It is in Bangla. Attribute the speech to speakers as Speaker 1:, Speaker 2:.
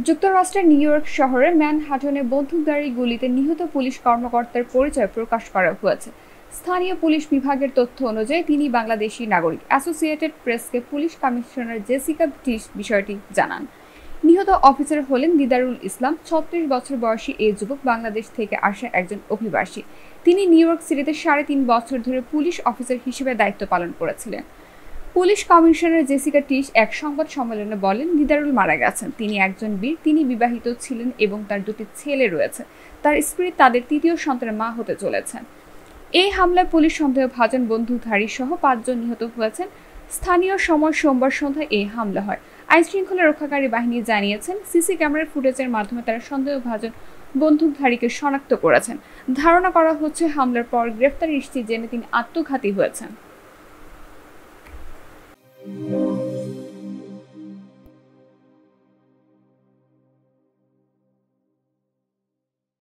Speaker 1: যুক্তরাষ্ট্রের নিউ ইয়র্ক শহরের ম্যানহাটনে বন্দুকধারী গুলিতে নিহত পুলিশ কর্মকর্তার পরিচয় প্রকাশ করা হয়েছে। স্থানীয় পুলিশ বিভাগের তথ্য অনুযায়ী তিনি বাংলাদেশি নাগরিক। অ্যাসোসিয়েটেড প্রেসকে পুলিশ কমিশনার জেসিকা টিস বিষয়টি জানান। নিহত অফিসার হলেন দিদারুল ইসলাম। ৩৬ বছর বয়সী এই যুবক বাংলাদেশ থেকে আসা একজন অভিবাসী। তিনি নিউ ইয়র্ক সিটিতে ৩.৫ বছর ধরে পুলিশ অফিসার হিসেবে দায়িত্ব পালন করেছিলেন। পুলিশ কমিশনার জেসিকা টিস এক সংবাদ সম্মেলনে বলেন, দিদারুল মারা গেছেন। তিনি একজন বীর। তিনি বিবাহিত ছিলেন এবং তার ২টি ছেলে রয়েছে। তার স্ত্রী তাদের ৩য় সন্তানের মা হতে চলেছেন। এই হামলায় পুলিশ সন্দেহভাজন বন্দুকধারী সহ ৫ জন নিহত হয়েছেন। স্থানীয় সময় সোমবার সন্ধ্যায় এই হামলা হয়। আইনশৃঙ্খলা রক্ষাকারী বাহিনী জানিয়েছেন, সিসি ক্যামেরার ফুটেজের মাধ্যমে তারা সন্দেহভাজন বন্দুকধারীকে শনাক্ত করেছেন। ধারণা করা হচ্ছে হামলার পর গ্রেফতার নিশ্চিত জেনে তিনি আত্মঘাতী হয়েছেন।